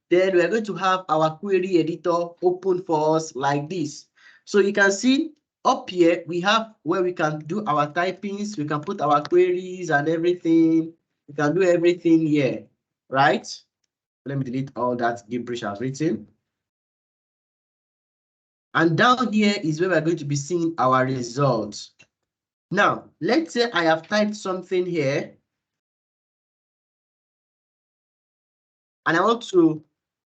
then we're going to have our query editor open for us like this. So you can see up here, we have where we can do our typings, we can put our queries and everything. We can do everything here, right? Let me delete all that gibberish I've written. And down here is where we're going to be seeing our results. Now, let's say I have typed something here, and I want to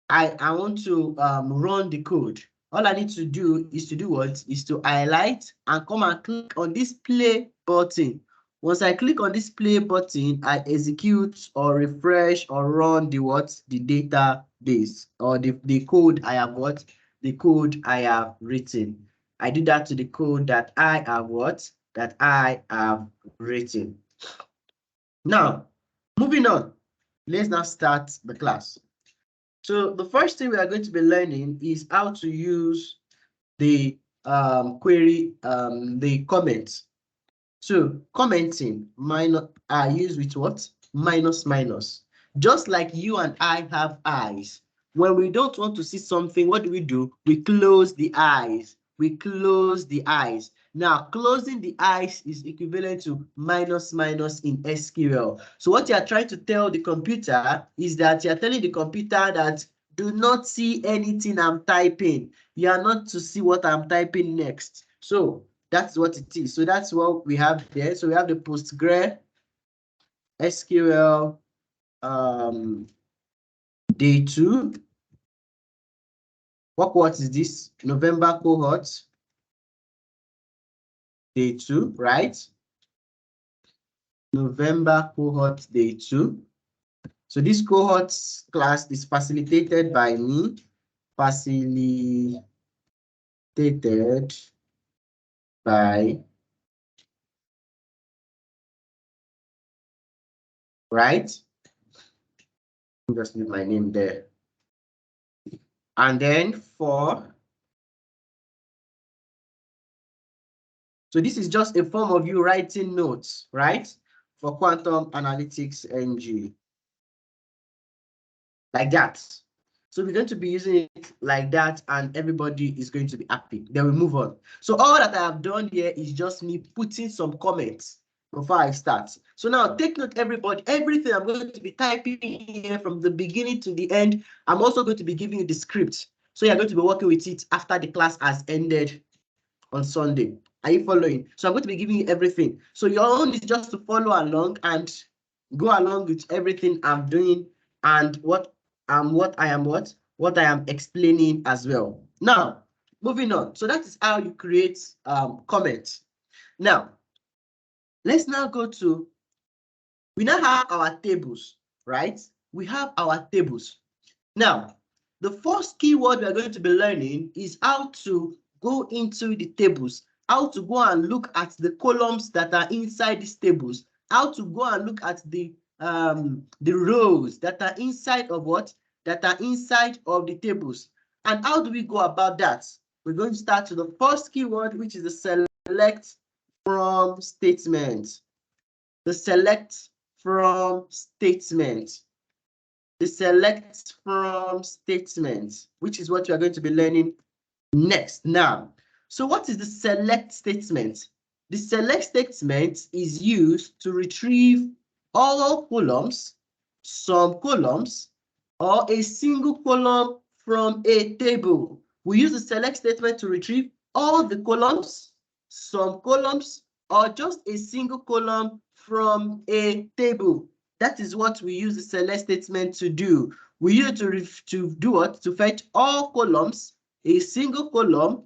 run the code. All I need to do is to do what? Is to highlight and come and click on this play button. Once I click on this play button, I execute or refresh or run the what? The database or the code I have what? The code I have written. I do that to the code that I have what? That I have written. Now, moving on, let's now start the class. So the first thing we are going to be learning is how to use the query, the comments. So commenting minus are used with what? Minus minus. Just like you and I have eyes. When we don't want to see something, what do? We close the eyes. We close the eyes. Now, closing the eyes is equivalent to minus minus in SQL. So what you are trying to tell the computer is that you are telling the computer that do not see anything I'm typing. You are not to see what I'm typing next. So that's what it is. So that's what we have there. So we have the PostgreSQL day 2. What is this? November cohort day 2, right? November cohort day 2. So this cohort class is facilitated by me. Facilitated by, right? Just leave my name there. And then for, so this is just a form of you writing notes, right? For quantum analytics NG. Like that. So we're going to be using it like that, and everybody is going to be happy. Then we move on. So all that I have done here is just me putting some comments before I start. So now take note, everybody, everything I'm going to be typing here from the beginning to the end. I'm also going to be giving you the script. So you're going to be working with it after the class has ended on Sunday. Are you following? So I'm going to be giving you everything. So your own is just to follow along and go along with everything I'm doing and what I am explaining as well. Now, moving on. So that is how you create comments. Now, let's now go to, we now have our tables, right? We have our tables. Now, the first keyword we are going to be learning is how to go into the tables, how to go and look at the columns that are inside these tables, how to go and look at the rows that are inside of what? That are inside of the tables. And how do we go about that? We're going to start with the first keyword, which is the select from statement. The select from statement. The select from statement, which is what we are going to be learning next. Now, so what is the select statement? The select statement is used to retrieve all columns, some columns, or a single column from a table. We use the select statement to retrieve all the columns, some columns, or just a single column from a table. That is what we use the select statement to do. We use it to do what? To fetch all columns, a single column,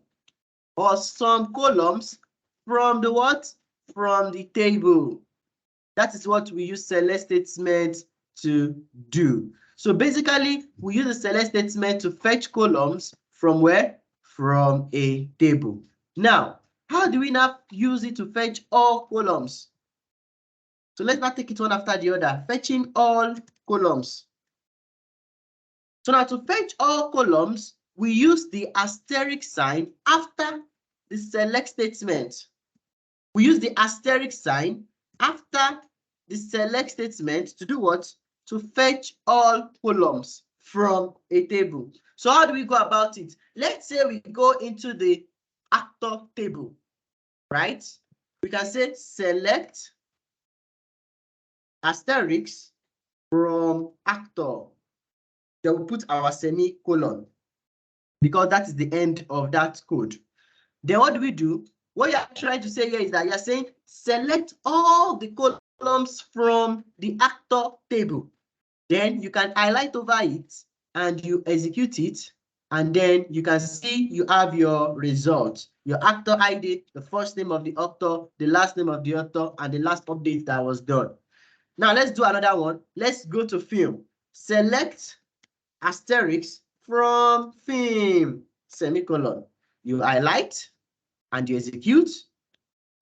or some columns from the what? From the table. That is what we use select statement to do. So basically, we use the select statement to fetch columns from where? From a table. Now, how do we now use it to fetch all columns? So let's not take it one after the other. Fetching all columns. So now to fetch all columns, we use the asterisk sign after the select statement. We use the asterisk sign after the select statement to do what? To fetch all columns. from a table. So how do we go about it? Let's say we go into the actor table, right? We can say select asterisk from actor. Then we put our semicolon because that is the end of that code. Then what do we do? What you're trying to say here is that you're saying select all the columns from the actor table. Then you can highlight over it and you execute it. And then you can see you have your result, your actor ID, the first name of the author, the last name of the author, and the last update that was done. Now let's do another one. Let's go to film. Select asterisk from film, semicolon. You highlight and you execute,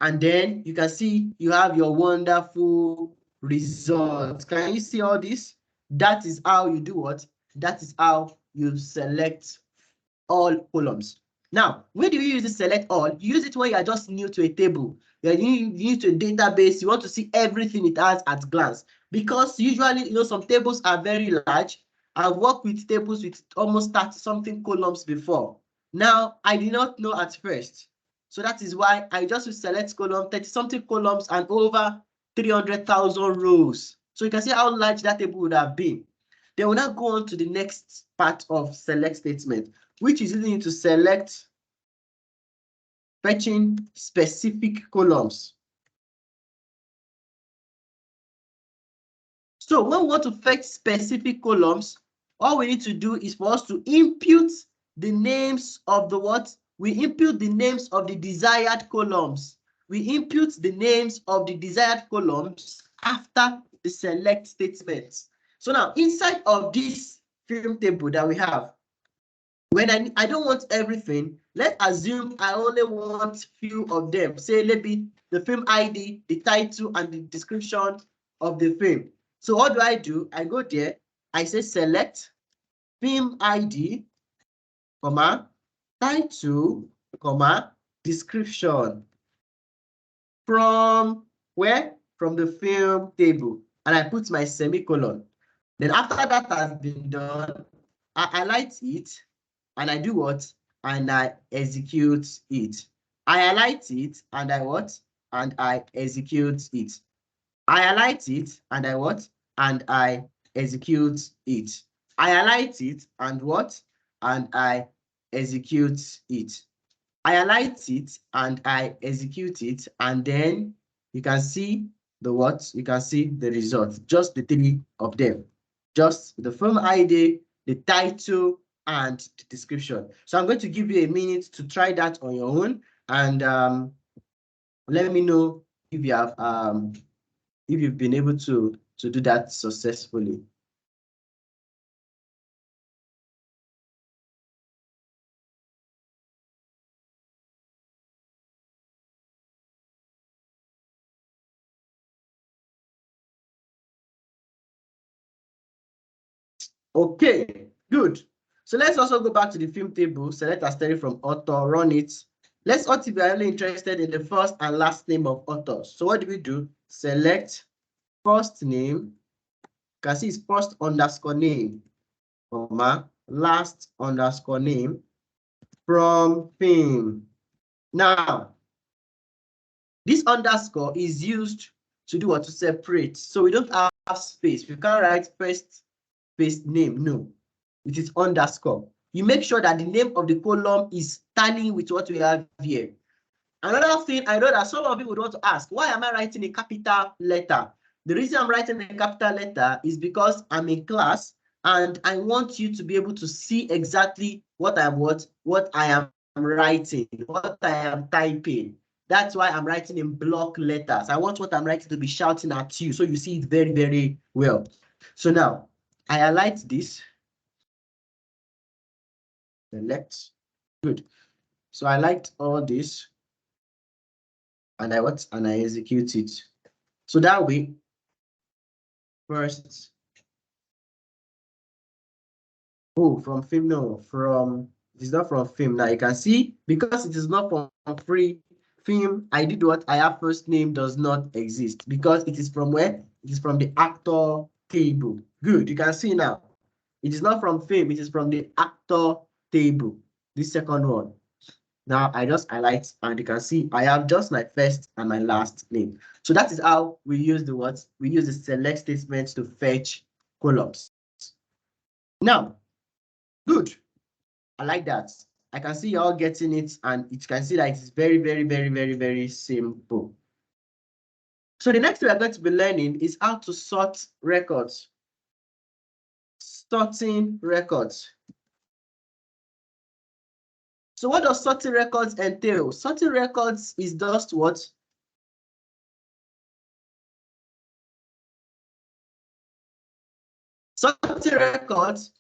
and then you can see you have your wonderful result. Can you see all this? That is how you do what? That is how you select all columns. Now, when do you use the select all? You use it when you are just new to a table. You're new to a database. You want to see everything it has at glance. Because usually, some tables are very large. I've worked with tables with almost 30-something columns before. Now, I did not know at first. So that is why I just select column, 30-something columns and over 300,000 rows. So you can see how large that table would have been. Then we'll now go on to the next part of select statement, which is using to select fetching specific columns. So when we want to fetch specific columns, all we need to do is for us to input the names of the what? We input the names of the desired columns. We input the names of the desired columns after the select statement. So now inside of this film table that we have, when I don't want everything, let's assume I only want few of them. Say maybe the film ID, the title, and the description of the film. So what do? I go there, I say select film ID, comma, title, comma, description. From where? From the film table. And I put my semicolon. Then after that has been done, I highlight it and I do what? And I execute it. I highlight it and I what? And I execute it. I highlight it and I what? And I execute it. I highlight it and what? And I execute it. I highlight it and I execute it, and then you can see the what? You can see the result, just the three of them, just the film ID, the title, and the description. So I'm going to give you a minute to try that on your own, and let me know if you have if you've been able to do that successfully. Okay, good. So let's also go back to the film table, select asterisk from author, run it. Let's see if we are only interested in the first and last name of authors. So what do? Select first name. You can see it's first underscore name, comma, last underscore name from film. Now, this underscore is used to do what? To separate. So we don't have space. We can't write first space name. No, it is underscore. You make sure that the name of the column is tallying with what we have here. Another thing, I know that some of you would want to ask, why am I writing a capital letter? The reason I'm writing a capital letter is because I'm in class and I want you to be able to see exactly what I am writing, what I am typing. That's why I'm writing in block letters. I want what I'm writing to be shouting at you so you see it very, very well. So now I highlight this. Select. Good. So I liked all this. And I execute it. So that way, first, from film, no, it is not from film. Now you can see, because it is not from free film, I did what? I have first name does not exist because it is from where? It is from the actor table. Good, you can see now. It is not from fame, it is from the actor table, this second one. Now I just highlight and you can see I have just my first and my last name. So that is how we use the what? We use the select statement to fetch columns. Now, good. I like that. I can see you all getting it and you can see that it's very, very, very, very, very simple. So the next thing we're going to be learning is how to sort records. Sorting records. So what does sorting records entail? Sorting records is just what? Sorting records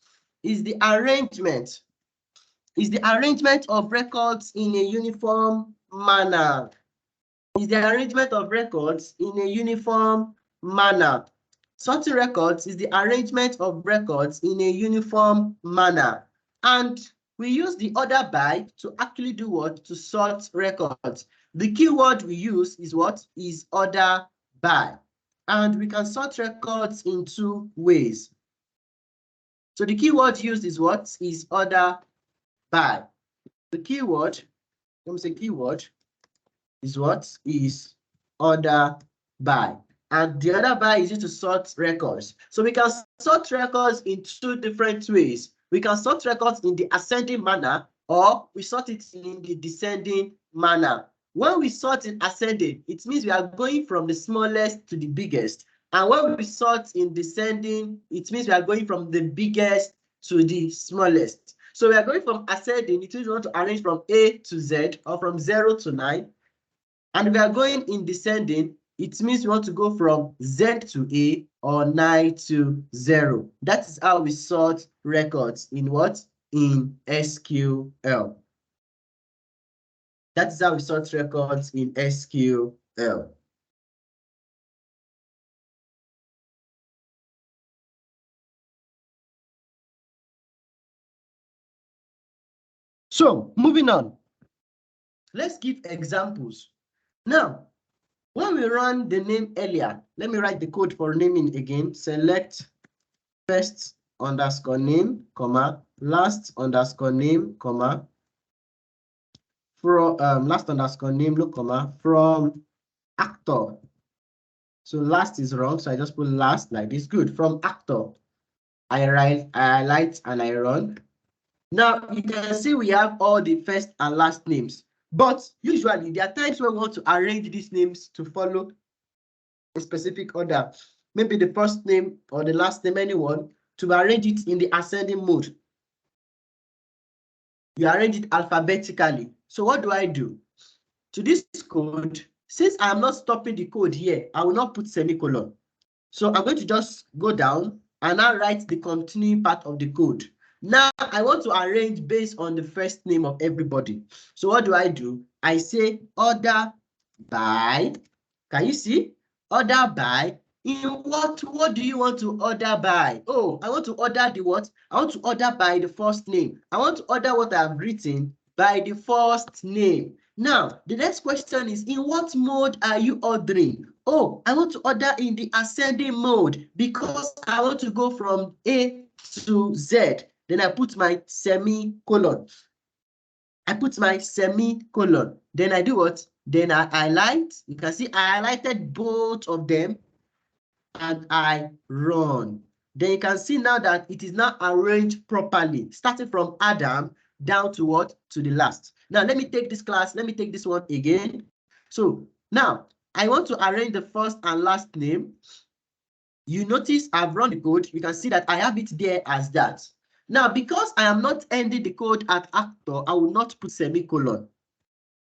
is the arrangement of records in a uniform manner. Is the arrangement of records in a uniform manner. Sorting records is the arrangement of records in a uniform manner. And we use the order by to actually do what? To sort records. The keyword we use is what? Is order by. And we can sort records in two ways. So the keyword used is what? Is order by. The keyword, let me say keyword, is what? Is order by. And the order by is used to sort records. So we can sort records in two different ways. We can sort records in the ascending manner or we sort it in the descending manner. When we sort in ascending, it means we are going from the smallest to the biggest. And when we sort in descending, it means we are going from the biggest to the smallest. So we are going from ascending, it means we want to arrange from A to Z or from 0 to 9. And we are going in descending, it means we want to go from Z to A or 9 to 0. That is how we sort records in what? In SQL. That is how we sort records in SQL. So, moving on. Let's give examples. Now, when we run the name earlier, let me write the code for naming again. Select first underscore name, comma, last underscore name, comma, from last underscore name, look, comma, from actor. So last is wrong, so I just put last like this. Good. From actor. I highlight and I run. Now you can see we have all the first and last names. But usually there are times when we want to arrange these names to follow a specific order. Maybe the first name or the last name, anyone, to arrange it in the ascending mode. You arrange it alphabetically. So what do I do? To this code, since I am not stopping the code here, I will not put semicolon. So I'm going to just go down and now write the continuing part of the code. Now I want to arrange based on the first name of everybody. So what do? I say order by. Can you see? Order by. In what do you want to order by? Oh, I want to order the what? I want to order by the first name. I want to order what I've written by the first name. Now, the next question is, in what mode are you ordering? Oh, I want to order in the ascending mode because I want to go from A to Z. Then I put my semicolon. Then I do what? Then I highlight. You can see I highlighted both of them and I run. Then you can see now that it is now arranged properly, starting from Adam down to what? To the last. Now let me take this class. Let me take this one again. So now I want to arrange the first and last name. You notice I've run the code. You can see that I have it there as that. Now, because I am not ending the code at actor, I will not put semicolon.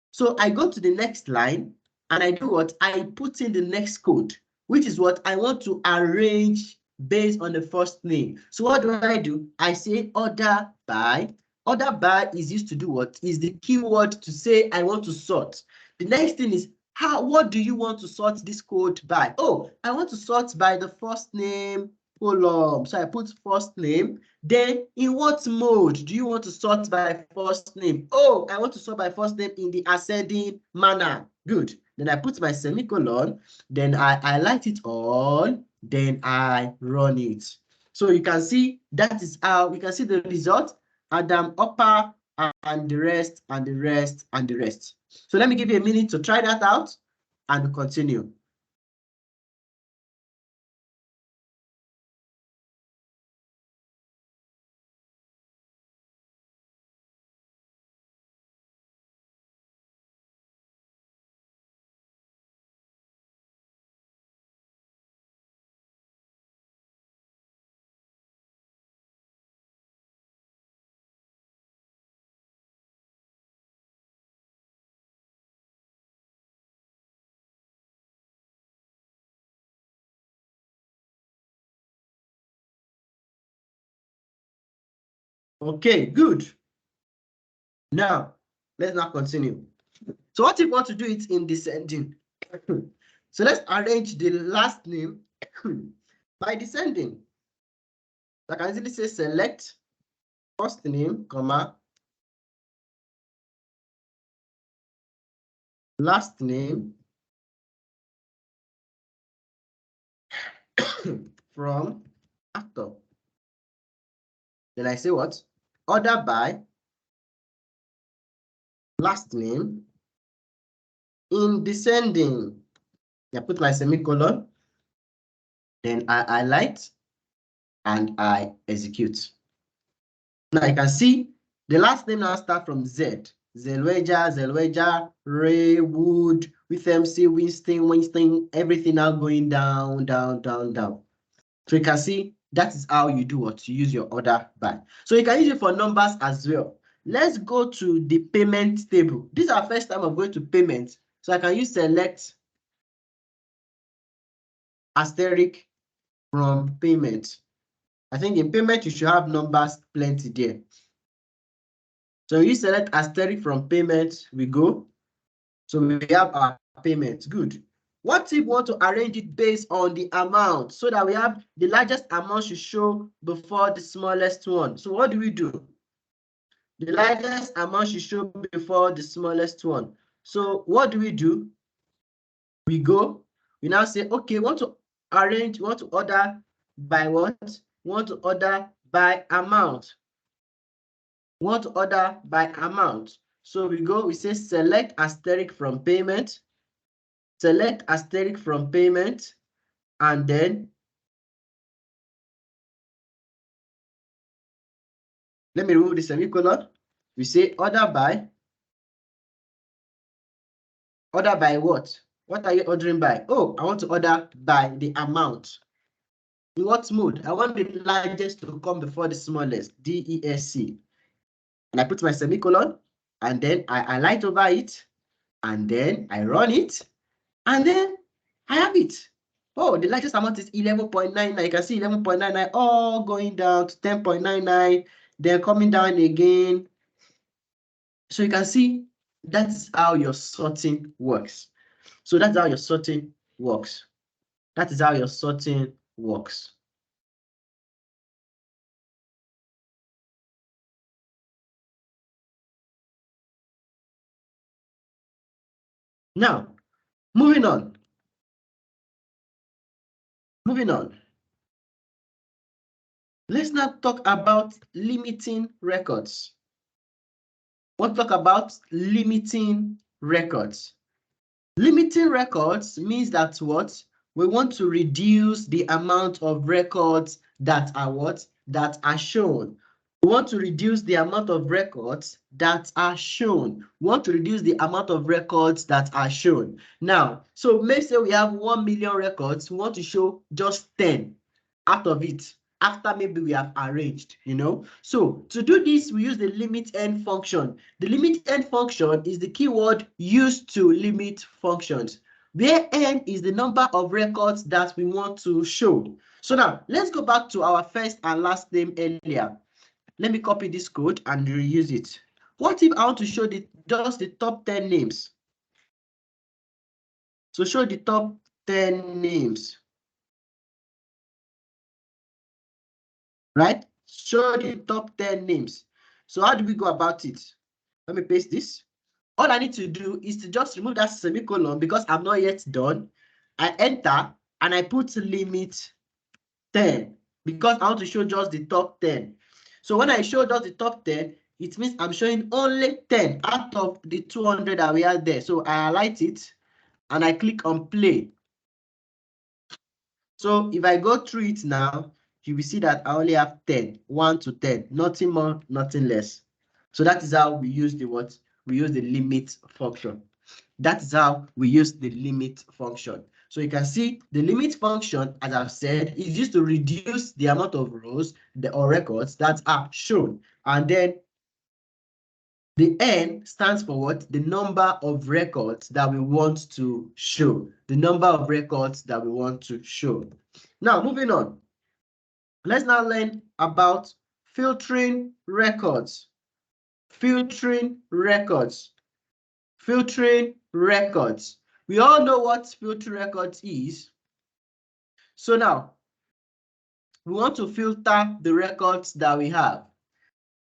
So I go to the next line and I do what? I put in the next code, which is what I want to arrange based on the first name. So what do? I say order by. Order by is used to do what? Is the keyword to say I want to sort. The next thing is what do you want to sort this code by? Oh, I want to sort by the first name column. So I put first name. Then in what mode do you want to sort by first name? Oh, I want to sort by first name in the ascending manner. Good. Then I put my semicolon. Then I highlight it all. Then I run it. So you can see that is how we can see the result, Adam upper and the rest and the rest and the rest. So let me give you a minute to try that out and continue. Okay, good. Now, let's now continue. So what if you want to do it in descending? So let's arrange the last name by descending. I can easily say select first name, comma, last name from actor. Then I say what? Order by last name in descending. I put my semicolon, then I highlight and I execute. Now you can see the last name now start from Z. Zelweja, Ray, Wood, with MC, Winston, everything now going down, down, down, down. So you can see that is how you do what you use your order by. So you can use it for numbers as well. Let's go to the payment table. This is our first time of going to payment. So I can use select asterisk from payment. I think in payment, you should have numbers plenty there. So you select asterisk from payment, we go. So we have our payment, good. What if we want to arrange it based on the amount so that we have the largest amount should show before the smallest one? So what do we do? The largest amount should show before the smallest one. So what do? We go, we now say, okay, want to arrange, want to order by what? Want to order by amount. Want to order by amount. So we go, we say select asterisk from payment, select asterisk from payment, and then let me remove the semicolon. We say order by what? What are you ordering by? Oh, I want to order by the amount. In what mode? I want the largest to come before the smallest, DESC. And I put my semicolon, and then I highlight over it, and then I run it, and then I have it. Oh, the largest amount is 11.99. You can see 11.99 all going down to 10.99, then coming down again. So you can see that's how your sorting works. So that's how your sorting works. That is how your sorting works. Now, moving on. Let's now talk about limiting records. We'll talk about limiting records. Limiting records means that what? We want to reduce the amount of records that are what? That are shown. We want to reduce the amount of records that are shown. We want to reduce the amount of records that are shown. Now, so let's say we have 1 million records. We want to show just 10 out of it after maybe we have arranged, So to do this, we use the limit n function. The limit n function is the keyword used to limit functions, where n is the number of records that we want to show. So now let's go back to our first and last name earlier. Let me copy this code and reuse it. What if I want to show just the top 10 names? So show the top 10 names. Right? Show the top 10 names. So how do we go about it? Let me paste this. All I need to do is to just remove that semicolon because I'm not yet done. I enter and I put limit 10. because I want to show just the top 10. So when I show just the top 10, it means I'm showing only 10 out of the 200 that we have there. So I highlight it and I click on play. So if I go through it now, you will see that I only have 10, 1 to 10, nothing more, nothing less. So that is how we use the what? We use the limit function. That is how we use the limit function. So you can see the limit function, as I've said, is used to reduce the amount of rows or records that are shown. And then the N stands for what? The number of records that we want to show. The number of records that we want to show. Now, moving on. Let's now learn about filtering records. Filtering records. Filtering records. We all know what filtering records is. So now, we want to filter the records that we have.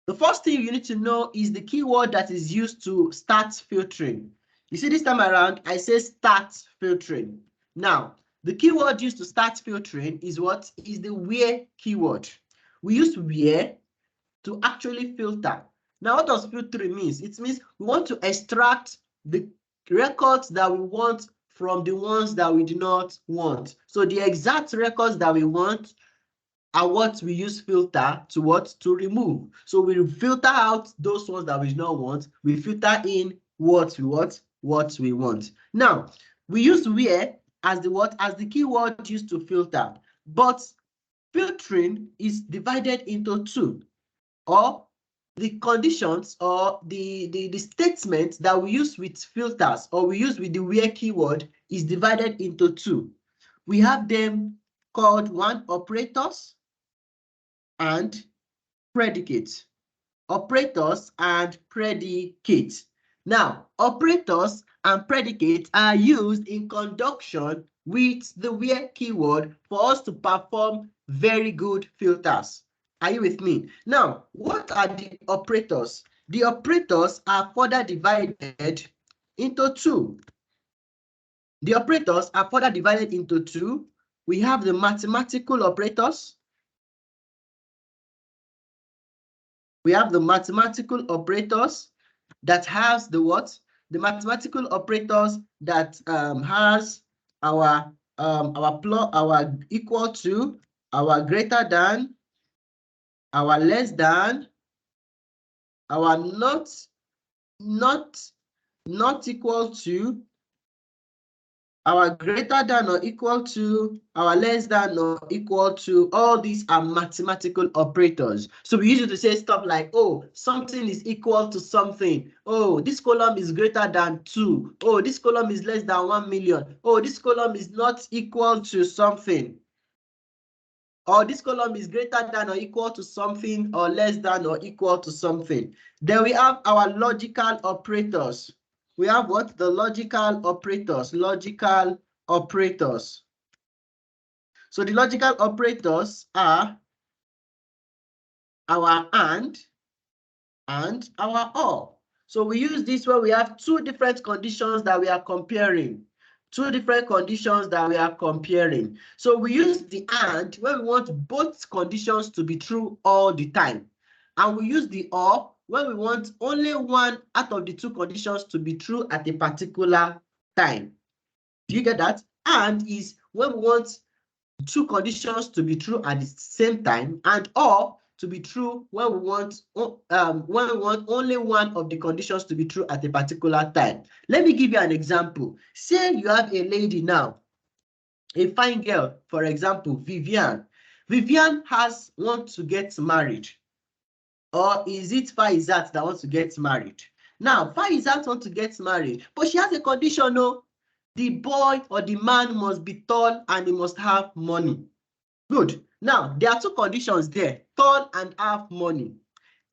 The first thing you need to know is the keyword that is used to start filtering. You see, this time around, I say start filtering. Now, the keyword used to start filtering is what? Is the where keyword. We use where to actually filter. Now, what does filtering mean? It means we want to extract the records that we want from the ones that we do not want. So the exact records that we want are what we use filter to what? To remove. So we filter out those ones that we do not want. We filter in what we want. Now, we use where as the what? As the keyword used to filter. But filtering is divided into two, or the conditions or the statement that we use with filters or we use with the where keyword is divided into two. We have them called one, operators and predicates. Operators and predicates. Now, operators and predicates are used in conjunction with the where keyword for us to perform very good filters. Are you with me? Now, what are the operators? The operators are further divided into two. The operators are further divided into two. We have the mathematical operators. We have the mathematical operators that has the what? The mathematical operators that has our equal to, our greater than, our less than, our not equal to, our greater than or equal to, our less than or equal to. All these are mathematical operators. So we use it to say stuff like, oh, something is equal to something. Oh, this column is greater than 2. Oh, this column is less than 1 million. Oh, this column is not equal to something. Or this column is greater than or equal to something, or less than or equal to something. Then we have our logical operators. We have what? The logical operators. Logical operators. So the logical operators are our and our or. So we use this when we have two different conditions that we are comparing. Two different conditions that we are comparing. So we use the and when we want both conditions to be true all the time. And we use the or when we want only one out of the two conditions to be true at a particular time. Do you get that? And is when we want two conditions to be true at the same time, and or to be true when we want only one of the conditions to be true at a particular time. Let me give you an example. Say you have a lady now, a fine girl, for example, Vivian. Vivian wants to get married. Or is it Faizat that wants to get married? Now, Faizat wants to get married, but she has a condition, no? The boy or the man must be tall and he must have money. Good. Now, there are two conditions there, tall and have money.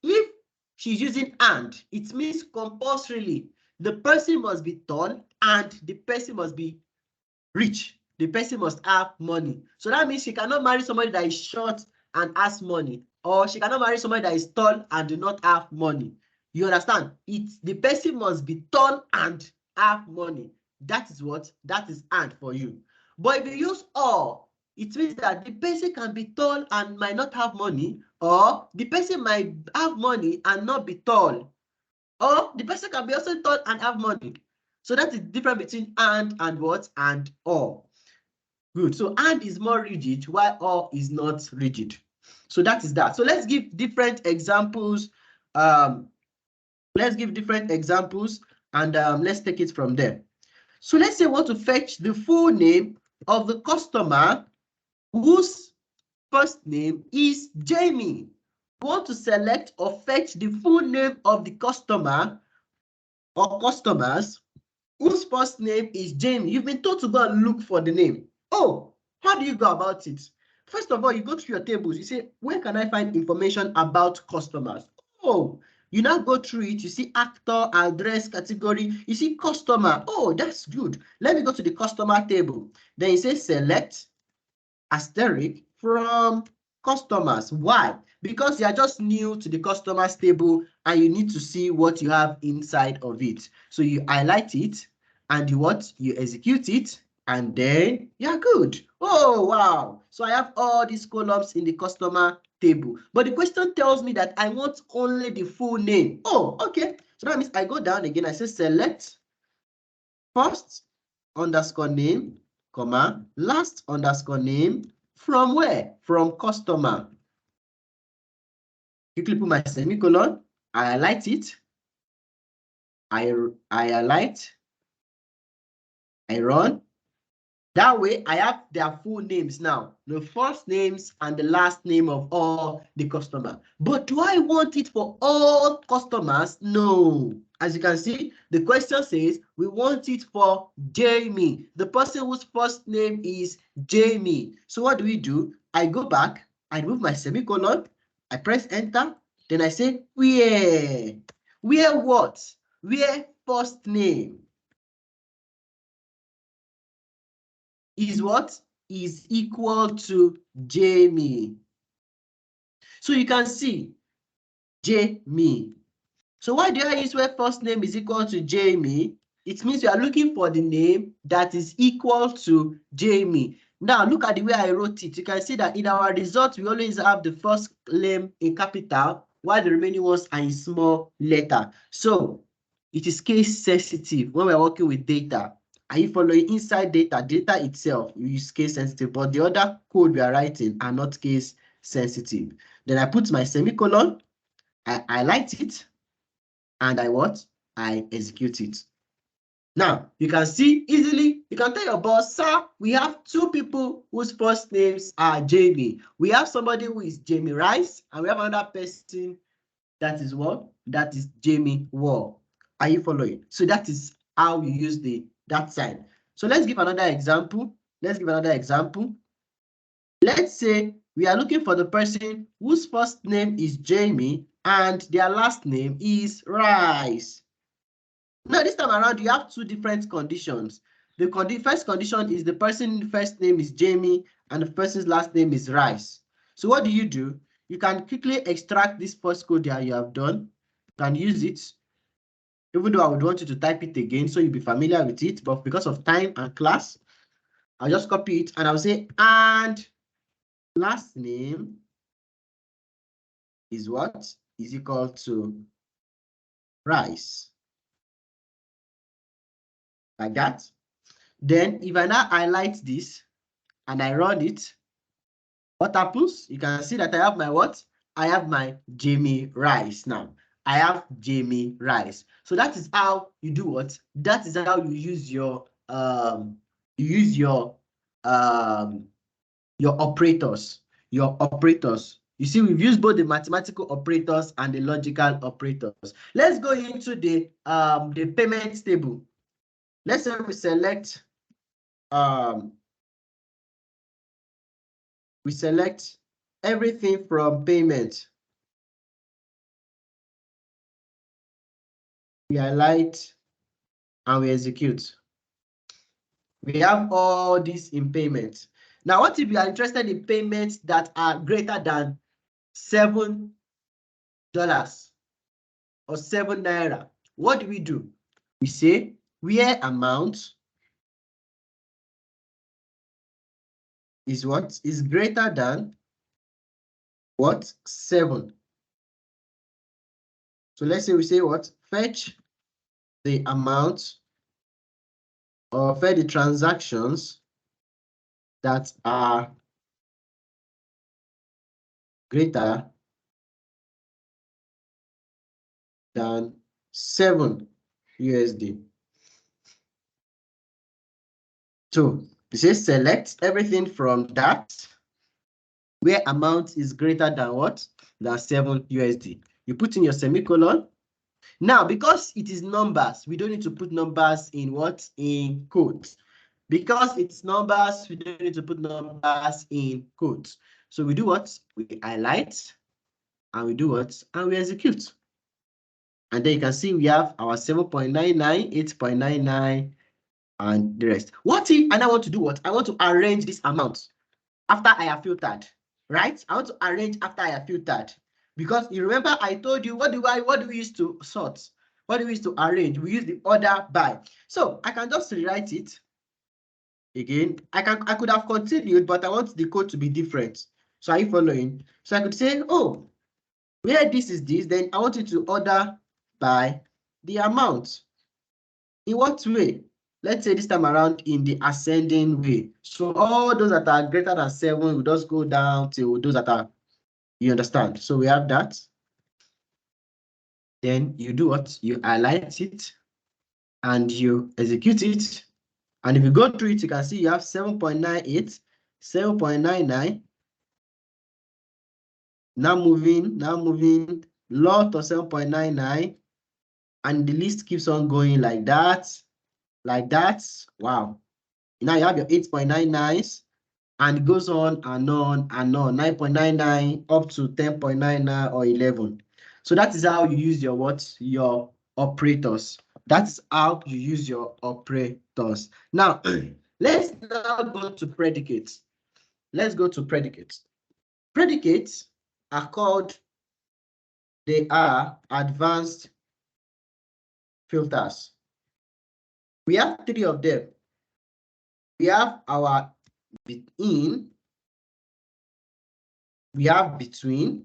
If she's using and, it means compulsorily the person must be tall and the person must be rich. The person must have money. So that means she cannot marry somebody that is short and has money, or she cannot marry somebody that is tall and do not have money. You understand? The person must be tall and have money. That is what? That is and for you. But if you use or, it means that the person can be tall and might not have money, or the person might have money and not be tall, or the person can be also tall and have money. So that is the difference between and what, and or. Good. So and is more rigid while or is not rigid. So that is that. So let's give different examples. Let's give different examples and let's take it from there. So let's say we want to fetch the full name of the customer whose first name is Jamie. We want to select or fetch the full name of the customer or customers whose first name is Jamie. You've been told to go and look for the name. Oh, how do you go about it? First of all, you go through your tables. You say, where can I find information about customers? Oh, you now go through it. You see actor, address, category. You see customer. Oh, that's good. Let me go to the customer table. Then you say select asterisk from customers. Why? Because you are just new to the customers table and you need to see what you have inside of it. So you highlight it and you execute it, and then you're good. Oh, wow. So I have all these columns in the customer table. But the question tells me that I want only the full name. Oh, okay. So that means I go down again. I say select first underscore name, comma, last underscore name, from where? From customer. Quickly put my semicolon, I highlight it, I highlight, I run. That way, I have their full names now, the first names and the last name of all the customer. But do I want it for all customers? No. As you can see, the question says we want it for Jamie, the person whose first name is Jamie. So what do? I go back, I remove my semicolon, I press enter, then I say where? Where what? Where first name is what? Is equal to Jamie. So you can see Jamie. So why do I use where first name is equal to Jamie? It means we are looking for the name that is equal to Jamie. Now look at the way I wrote it. You can see that in our result, we always have the first name in capital, while the remaining ones are in small letter. So it is case sensitive when we're working with data. Are you following? Inside data itself, you use case sensitive, but the other code we are writing are not case sensitive. Then I put my semicolon, I highlight it, and I execute it. Now, you can see easily, you can tell your boss, sir, we have two people whose first names are Jamie. We have somebody who is Jamie Rice, and we have another person that is what? That is Jamie Wall. Are you following? So that is how you use that sign. So let's give another example. Let's say we are looking for the person whose first name is Jamie and their last name is Rice. Now, this time around, you have two different conditions. The first condition is the person's first name is Jamie and the person's last name is Rice. So what do? You can quickly extract this first code that you have done. You can use it, even though I would want you to type it again so you'll be familiar with it. But because of time and class, I'll just copy it and I'll say, and last name is what? Is equal to Rice. Like that. Then if I now highlight this and I run it, what happens? You can see that I have my what? I have my Jamie Rice now. I have Jamie Rice. So that is how you do what? That is how you use your operators. Your operators. You see, we've used both the mathematical operators and the logical operators. Let's go into the payment table. Let's say we select everything from payment. We highlight and we execute. We have all this in payment. Now, what if you are interested in payments that are greater than $7 or 7 naira? What do? We say where amount is what? Is greater than what? 7. So let's say we say what? Fetch the amount or fetch the transactions that are greater than 7 USD. So it says select everything from that where amount is greater than what? Than 7 USD. You put in your semicolon. Now, because it is numbers, we don't need to put numbers in what? In quotes. Because it's numbers, we don't need to put numbers in quotes. So we do what? We highlight, and we do what? And we execute. And then you can see we have our 7.99, 8.99, and the rest. What if, and I want to do what? I want to arrange this amount after I have filtered, right? I want to arrange after I have filtered. Because you remember I told you, what do we use to sort? What do we use to arrange? We use the order by. So I can just rewrite it again. I could have continued, but I want the code to be different. So are you following? So I could say, oh, where this is this, then I want you to order by the amount. In what way? Let's say this time around in the ascending way. So all those that are greater than 7 will just go down till those that are, you understand? So we have that. Then you do what? You highlight it and you execute it. And if you go through it, you can see you have 7.98, 7.99. Now moving, lot of 7.99. And the list keeps on going like that. Wow. Now you have your 8.99s. And it goes on and on and on, 9.99 up to 10.99 or 11. So that is how you use your what? Your operators. That's how you use your operators. Now, let's now go to predicates. Let's go to predicates. Predicates are called, they are advanced filters. We have 3 of them. We have our in, we have between,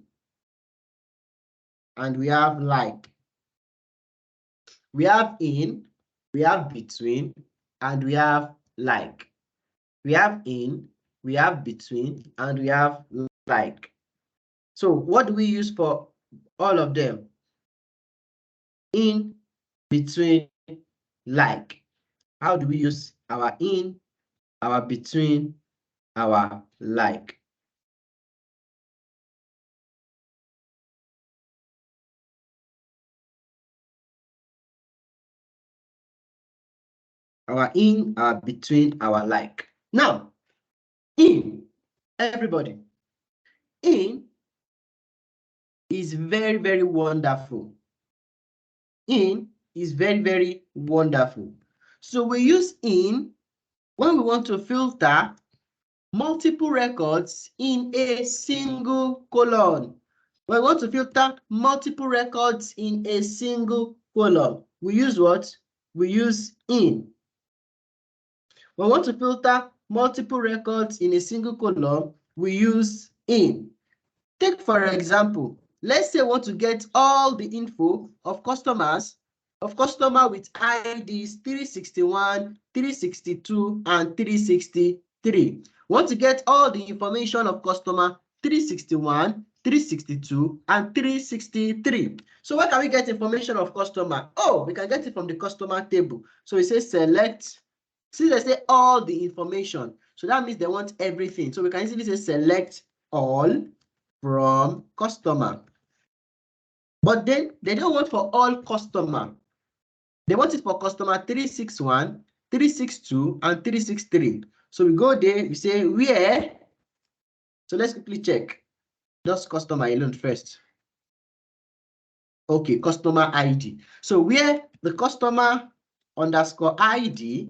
and we have like. We have in, we have between, and we have like. We have in, we have between, and we have like. So what do we use for all of them? In, between, like. How do we use our in, our between, our like? Our in, our between, our like. Now, in, everybody, in is very, very wonderful. In is very, very wonderful. So we use in when we want to filter multiple records in a single column. When we want to filter multiple records in a single column, we use what? We use in. When we want to filter multiple records in a single column, we use in. Take for example, let's say we want to get all the info of customers, customer with IDs 361, 362, and 363. We want to get all the information of customer 361, 362, and 363. So where can we get information of customer? Oh, we can get it from the customer table. So it says select. See, they say all the information. So that means they want everything. So we can easily say select all from customer. But then they don't want for all customer. They want it for customer 361, 362, and 363. So we go there, we say where. So let's quickly check. Just customer alone first. Okay, customer ID. So where the customer underscore ID.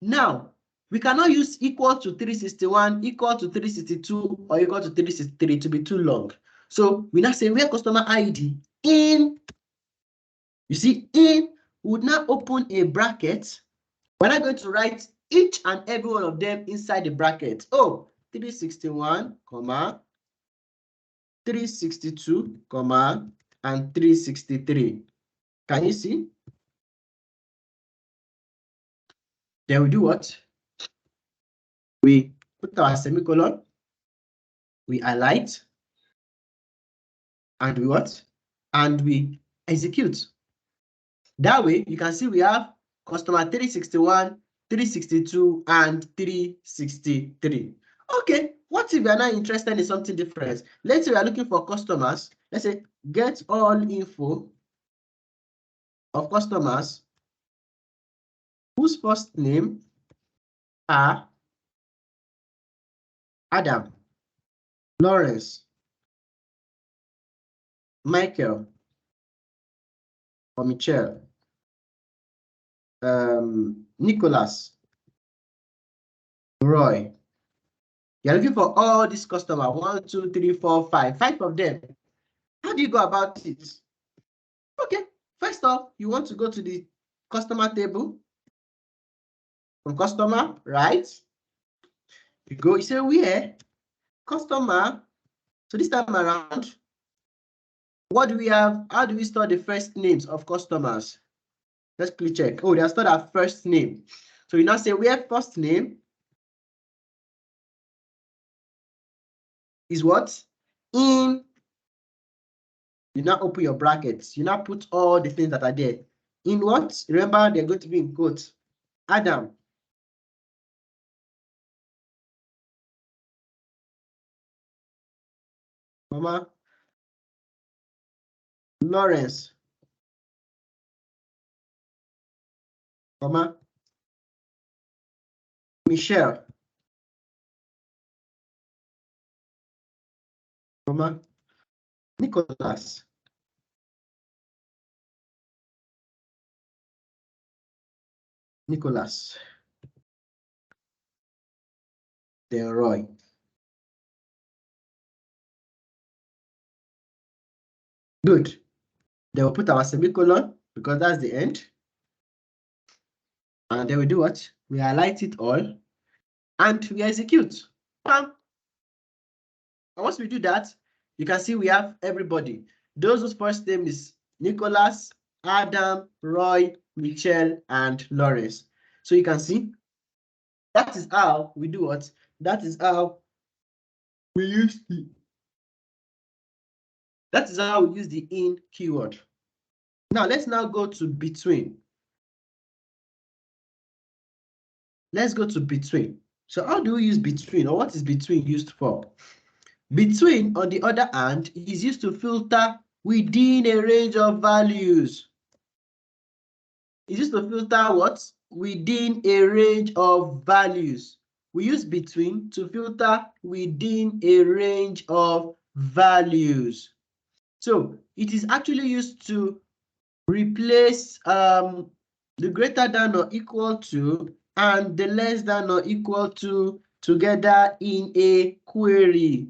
Now, we cannot use equal to 361, equal to 362, or equal to 363 to be too long. So we now say where customer ID in, you see, in would now open a bracket. We're not going to write each and every one of them inside the bracket. Oh, 361, comma, 362, comma, and 363. Can you see? Then we do what? We put our semicolon, we highlight, and we what? And we execute. That way, you can see we have customer 361, 362, and 363. Okay, what if we are not interested in something different? Let's say we are looking for customers. Let's say get all info of customers whose first name are Adam, Lawrence, Michael, or Michelle, Nicholas, Roy. You're looking for all these customers, 1, 2, 3, 4, 5, 5 of them. How do you go about it? Okay, first off, you want to go to the customer table. From customer, right? You go, you say where? Customer. So this time around, what do we have? How do we store the first names of customers? Let's quickly check. Oh, they are stored at first name. So you now say where first name is what? In. You now open your brackets. You now put all the things that are there. In what? Remember, they're going to be in quotes. Adam. Mama. Lawrence. Mama. Michelle. Mama. Nicholas. Nicholas. Then Roy. Good. Then we'll put our semicolon because that's the end. And then we do what? We highlight it all and we execute. And once we do that, you can see we have everybody. Those whose first name is Nicholas, Adam, Roy, Michelle, and Lawrence. So you can see that is how we do what? That is how we use the in keyword. Now let's now go to between. Let's go to between. So how do we use between, or what is between used for? Between, on the other hand, is used to filter within a range of values. It's used to filter what? Within a range of values. We use between to filter within a range of values. So it is actually used to replace the greater than or equal to and the less than or equal to together in a query.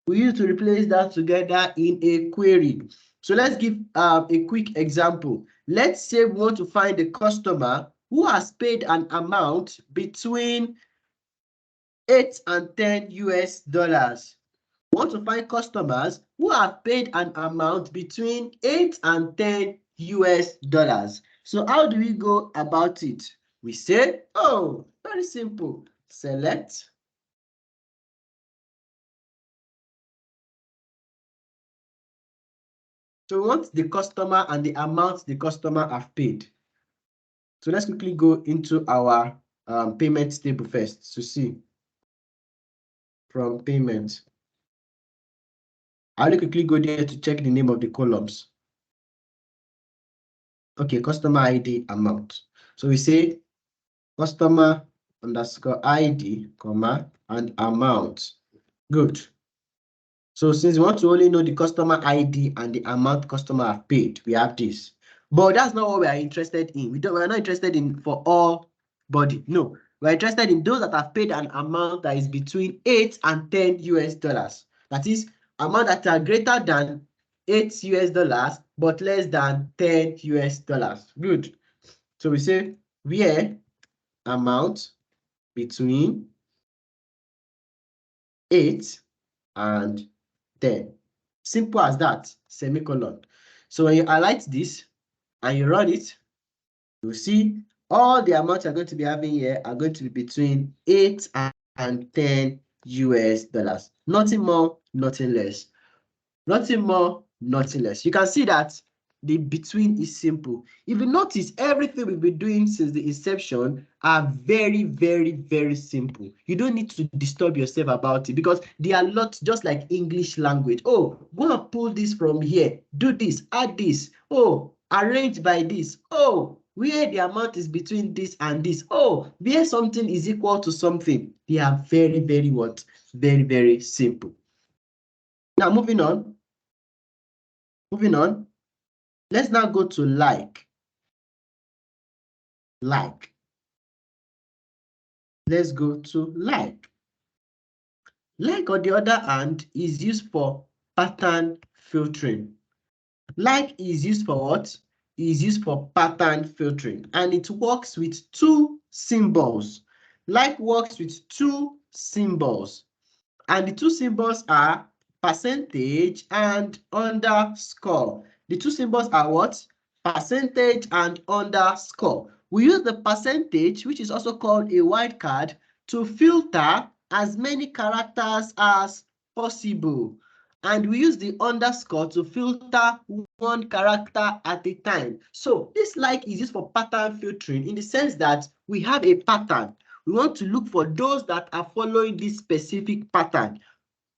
We use to replace that together in a query. So let's give a quick example. Let's say we want to find a customer who has paid an amount between 8 and 10 US dollars. We want to find customers who have paid an amount between 8 and 10 US dollars. So how do we go about it? We say, oh, very simple. Select. So we want the customer and the amount the customer have paid. So let's quickly go into our payment table first to see from payment. I'll quickly go there to check the name of the columns. Okay, customer ID amount. So we say customer underscore ID, comma, and amount. Good. So since we want to only know the customer ID and the amount customer have paid, we have this. But that's not what we are interested in. We're not interested in for all body. No, we're interested in those that have paid an amount that is between 8 and 10 US dollars. That is amount that are greater than 8 US dollars, but less than 10 US dollars. Good. So we say where amount between 8 and 10. Simple as that, semicolon. So when you highlight this and you run it, you'll see all the amounts you're going to be having here are going to be between 8 and 10 US dollars. Nothing more, nothing less. Nothing more, nothing less. You can see that the between is simple. If you notice, everything we've been doing since the inception are very, very, very simple. You don't need to disturb yourself about it because they are not just like English language. Oh, go and pull this from here, do this, add this. Oh, arrange by this. Oh, where the amount is between this and this. Oh, where something is equal to something. They are very, very what? Very, very simple. Now, moving on. Moving on. Let's now go to like. Like. Let's go to like. Like, on the other hand, is used for pattern filtering. Like is used for what? Is used for pattern filtering, and it works with two symbols. Like works with two symbols, and the two symbols are percentage and underscore. The two symbols are what? Percentage and underscore. We use the percentage, which is also called a wildcard, to filter as many characters as possible. And we use the underscore to filter one character at a time. So this like is used for pattern filtering in the sense that we have a pattern. We want to look for those that are following this specific pattern,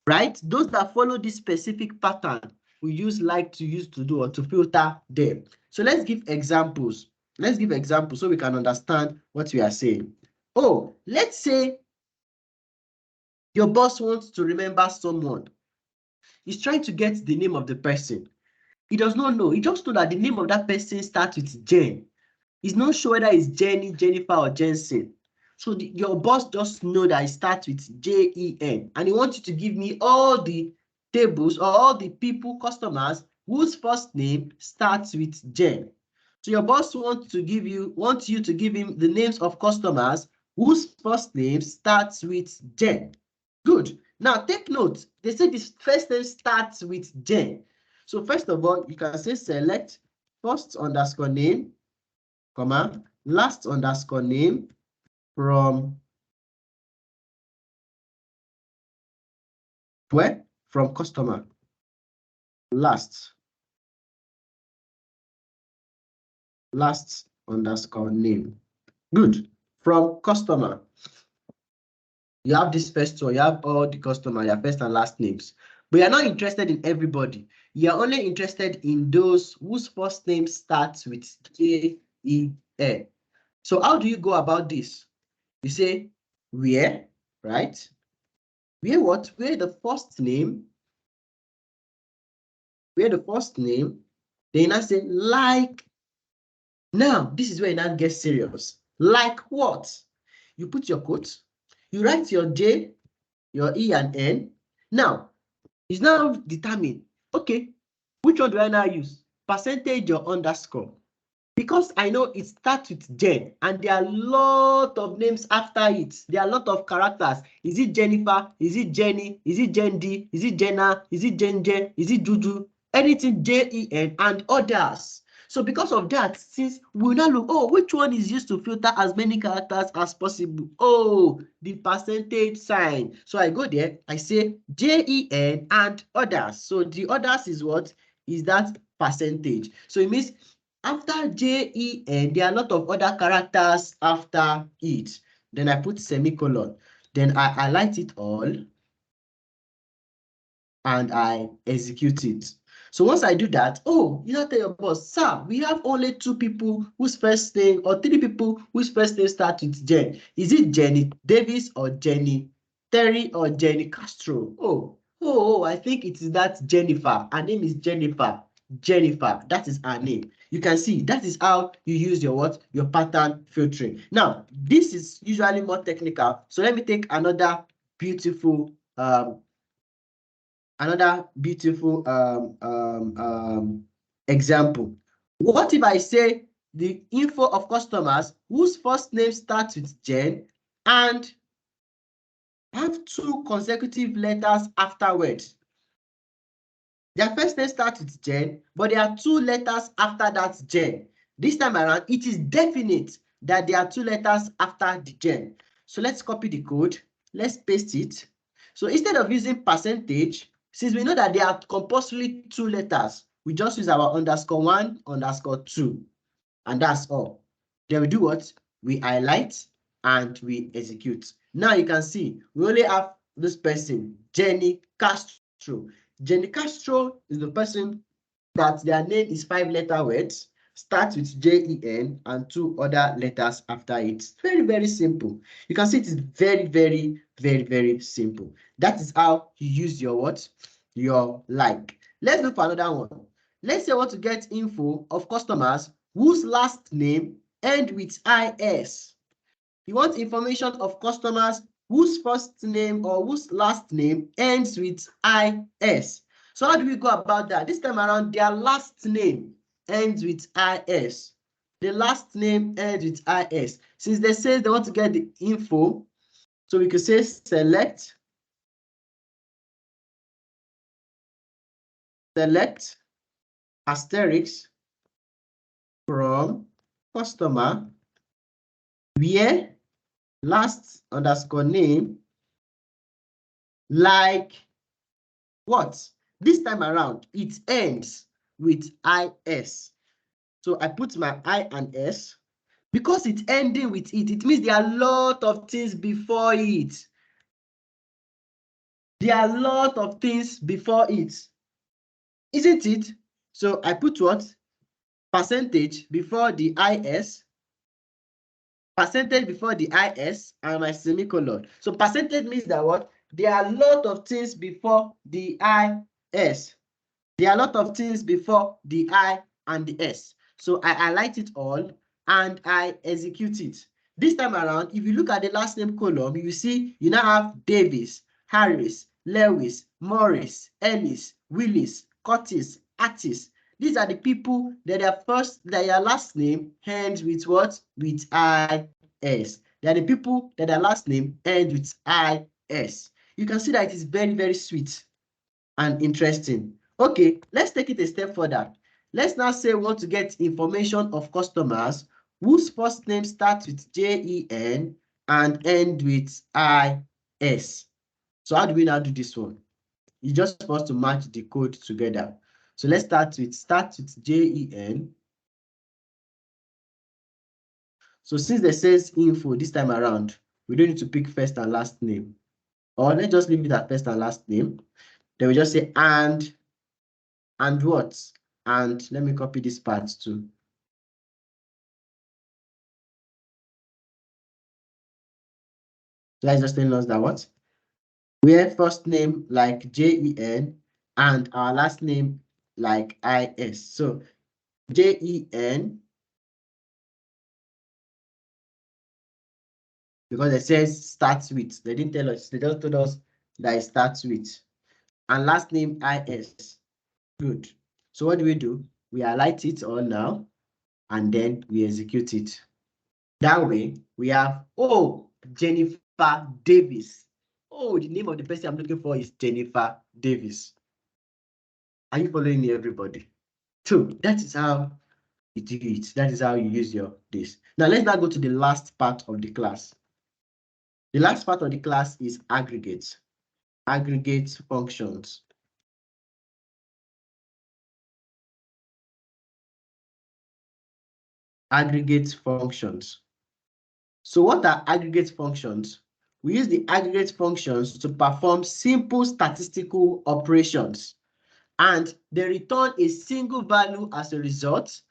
right? Those that follow this specific pattern, we use like to use to do or to filter them. So let's give examples. Let's give examples so we can understand what we are saying. Oh, let's say your boss wants to remember someone. He's trying to get the name of the person. He does not know. He just knows that the name of that person starts with Jen. He's not sure whether it's Jenny, Jennifer, or Jensen. So your boss just know that it starts with Jen, and he wants you to give me all the tables or all the people, customers whose first name starts with Jen. So your boss wants you to give him the names of customers whose first name starts with Jen. Good. Now take note. They say this first name starts with Jen. So first of all, you can say select first underscore name, comma, last underscore name from where? From customer. Last underscore name. Good. From customer. You have this first one, you have all the customer, your first and last names. But you're not interested in everybody. You're only interested in those whose first name starts with Jen. So how do you go about this? You say where, right? Where what? Where the first name, then you now say like. Now, this is where you now get serious. Like what? You put your quote, you write your J, your E and N. Now, it's now determined, okay, which one do I now use? Percentage or underscore? Because I know it starts with Jen and there are a lot of names after it. There are a lot of characters. Is it Jennifer? Is it Jenny? Is it Jendi? Is it Jenna? Is it Jenje? Is it Juju? Anything Jen and others. So because of that, since we now look, oh, which one is used to filter as many characters as possible? Oh, the percentage sign. So I go there, I say Jen and others. So the others is what? Is that percentage. So it means after Jen, there are a lot of other characters after it. Then I put semicolon. Then I highlight it all and I execute it. So once I do that, oh, you know, tell your boss, sir, we have only 2 people whose first name or 3 people whose first name starts with Jen. Is it Jenny Davis or Jenny Terry or Jenny Castro? Oh, I think it is that Jennifer. Her name is Jennifer. Jennifer, that is her name. You can see that is how you use your what? Your pattern filtering. Now, this is usually more technical. So let me take another beautiful example. What if I say the info of customers whose first name starts with Jen and have two consecutive letters afterwards. Their first name starts with Jen, but there are two letters after that Jen. This time around, it is definite that there are two letters after the Jen. So let's copy the code. Let's paste it. So instead of using percentage, since we know that there are compulsorily two letters, we just use our _1, _2, and that's all. Then we do what? We highlight and we execute. Now you can see we only have this person, Jenny Castro. Jenny Castro is the person that their name is 5-letter words, starts with Jen and two other letters after it. Very, very simple. You can see it is very, very, very, very simple. That is how you use your what? Your like. Let's look for another one. Let's say I want to get info of customers whose last name end with IS. You want information of customers whose first name or whose last name ends with IS. So how do we go about that? This time around, their last name ends with IS. The last name ends with IS. Since they say they want to get the info, so we could say select asterisk from customer where last underscore name like what? This time around, it ends with IS. So I put my I and S. Because it's ending with it, it means there are a lot of things before it. There are a lot of things before it. Isn't it? So I put what? Percentage before the IS. Percentage before the IS and my semicolon. So percentage means that what? There are a lot of things before the IS. There are a lot of things before the I and the S. So I highlight it all and I execute it. This time around, if you look at the last name column, you see you now have Davis, Harris, Lewis, Morris, Ellis, Willis, Curtis, Artis. These are the people that their last name ends with what? With IS. They are the people that their last name ends with IS. You can see that it is very, very sweet and interesting. Okay, let's take it a step further. Let's now say we want to get information of customers whose first name starts with JEN and end with IS. So how do we now do this one? It's just for us to match the code together. So let's start with JEN. So since it says info this time around, we don't need to pick first and last name. Or let's just leave it at first and last name. Then we just say and what? And let me copy this part too. So that's just telling us that what? We have first name like JEN and our last name like IS. So JEN, because it says starts with. They didn't tell us, they just told us that it starts with. And last name IS. Good. So what do? We highlight it all now and then we execute it. That way we have, oh, Jennifer Davis. Oh, the name of the person I'm looking for is Jennifer Davis. Are you following me, everybody? So that is how you do it. That is how you use your this. Now let's now go to the last part of the class. The last part of the class is aggregates. Aggregate functions. Aggregate functions. So what are aggregate functions? We use the aggregate functions to perform simple statistical operations, and they return a single value as a result,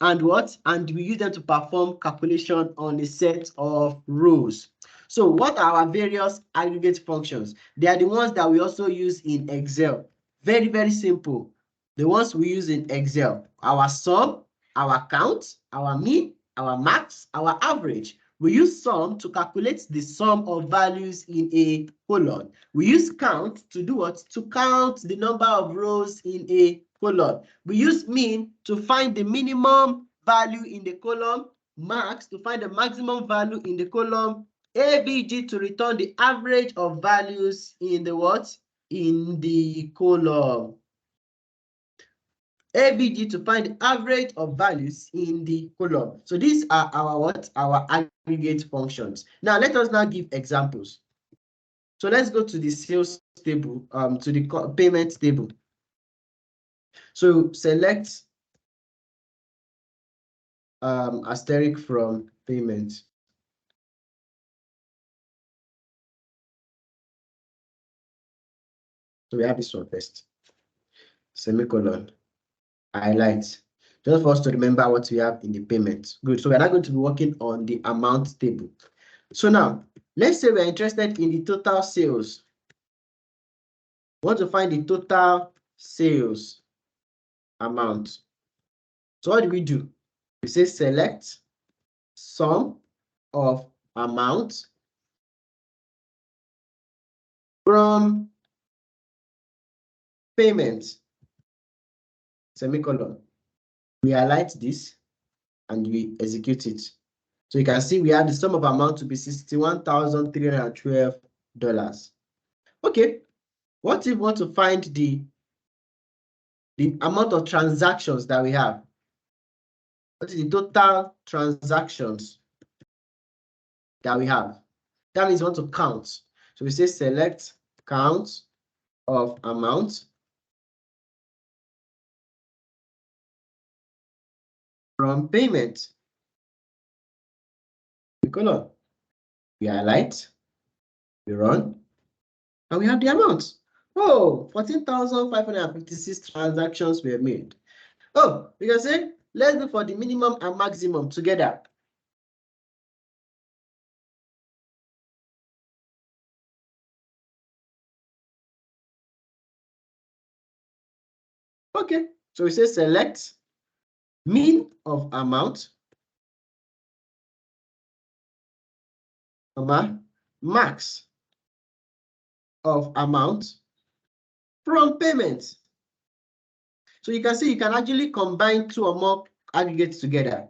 and what? And we use them to perform calculation on a set of rows. So what are our various aggregate functions? They are the ones that we also use in Excel. Very, very simple. The ones we use in Excel: our sum, our count, our mean, our max, our average. We use sum to calculate the sum of values in a column. We use count to do what? To count the number of rows in a column. We use mean to find the minimum value in the column, max to find the maximum value in the column, ABG to return the average of values in the what? In the column. ABG to find the average of values in the column. So these are our what? Our aggregate functions. Now let us now give examples. So let's go to the sales table, to the payment table. So select asterisk from payment. So we have this one first. Semicolon. Highlight. Just for us to remember what we have in the payment. Good. So we're now going to be working on the amount table. So now, let's say we're interested in the total sales. We want to find the total sales amount. So what do? We say select sum of amount from payment, semicolon. We highlight this and we execute it. So you can see we have the sum of amount to be $61,312. Okay, what if we want to find the amount of transactions that we have? What is the total transactions that we have? That means we want to count. So we say select count of amount from payment. Colon. We highlight, we run, and we have the amount. Oh, 14,556 transactions were made. Oh, you can say, let's do for the minimum and maximum together. Okay, so we say select mean of amount, max of amount from payment. So you can see you can actually combine two or more aggregates together.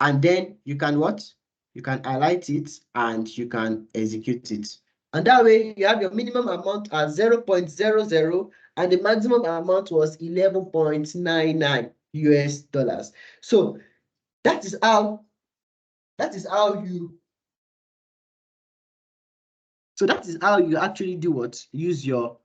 And then you can what? You can highlight it and you can execute it. And that way you have your minimum amount at 0.00 and the maximum amount was 11.99 US dollars. So that is how you actually do what? Use your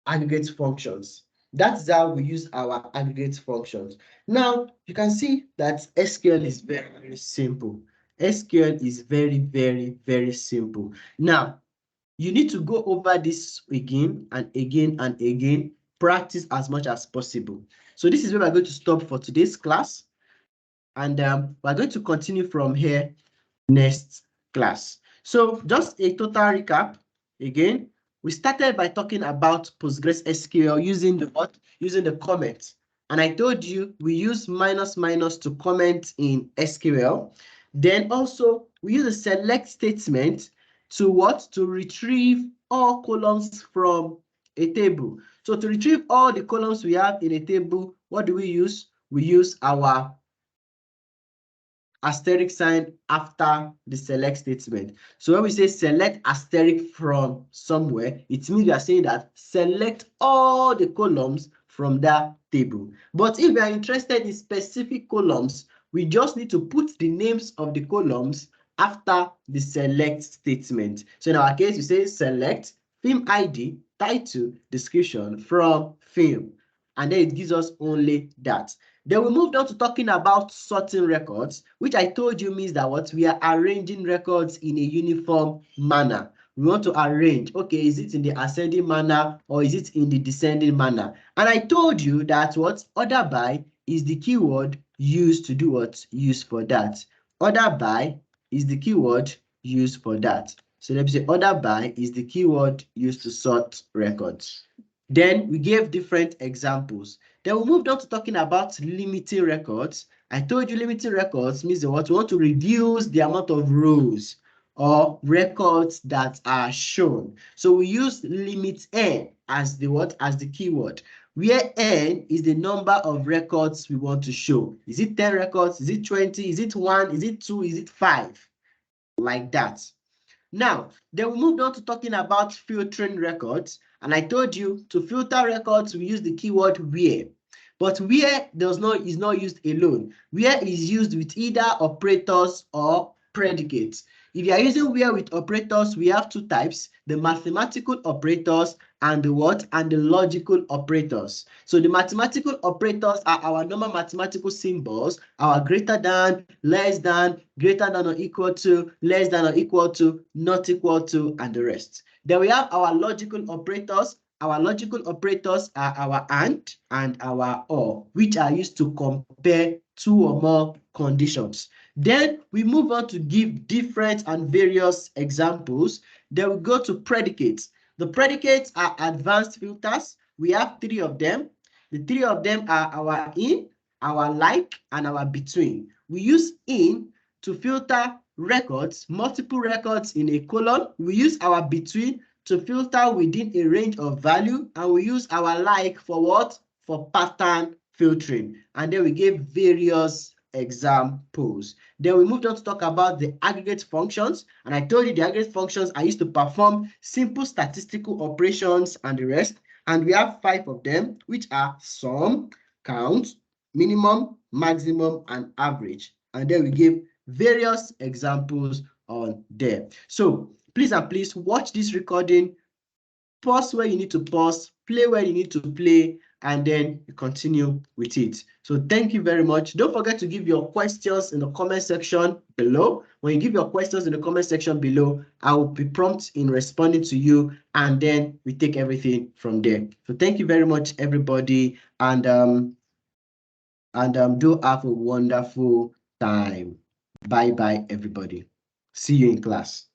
aggregate functions. That's how we use our aggregate functions. Now, you can see that SQL is very, very simple. SQL is very, very, very simple. Now, you need to go over this again and again and again, practice as much as possible. So this is where we're going to stop for today's class. And we're going to continue from here next class. So just a total recap again. We started by talking about PostgreSQL using the what? Using the comment. And I told you we use minus minus to comment in SQL. Then also we use a select statement to what? To retrieve all columns from a table. So to retrieve all the columns we have in a table, what do we use? We use our asterisk sign after the select statement. So when we say select asterisk from somewhere, it means we are saying that select all the columns from that table. But if we are interested in specific columns, we just need to put the names of the columns after the select statement. So in our case, we say select film ID, title, description from film. And then it gives us only that. Then we moved on to talking about sorting records, which I told you means that what? We are arranging records in a uniform manner. We want to arrange, okay, is it in the ascending manner or is it in the descending manner? And I told you that what? Order by is the keyword used to do what? Used for that. Order by is the keyword used for that. So let me say order by is the keyword used to sort records. Then we gave different examples. Then we moved on to talking about limiting records. I told you limiting records means that what we want to reduce the amount of rows or records that are shown. So we use limit n as the what? As the keyword, where n is the number of records we want to show. Is it 10 records? Is it 20? Is it 1? Is it 2? Is it 5? like that. Now, then we moved on to talking about filtering records. And I told you to filter records, we use the keyword where. But where is not used alone. Where is used with either operators or predicates. If you are using where with operators, we have two types, the mathematical operators and the what? And the logical operators. So the mathematical operators are our normal mathematical symbols, our greater than, less than, greater than or equal to, less than or equal to, not equal to, and the rest. Then we have our logical operators. Our logical operators are our and our or, which are used to compare two or more conditions. Then we move on to give different and various examples. Then we go to predicates. The predicates are advanced filters. We have three of them. The three of them are our in, our like, and our between. We use in to filter records, multiple records in a column. We use our between to filter within a range of value, and we use our like for what? For pattern filtering. And then we gave various examples. Then we moved on to talk about the aggregate functions, and I told you the aggregate functions are used to perform simple statistical operations and the rest, and we have 5 of them, which are sum, count, minimum, maximum, and average. And then we give various examples on there. So please and please watch this recording, pause where you need to pause, play where you need to play, and then you continue with it. So thank you very much. Don't forget to give your questions in the comment section below. When you give your questions in the comment section below, I will be prompt in responding to you, and then we take everything from there. So thank you very much, everybody, and do have a wonderful time. Bye bye, everybody. See you in class.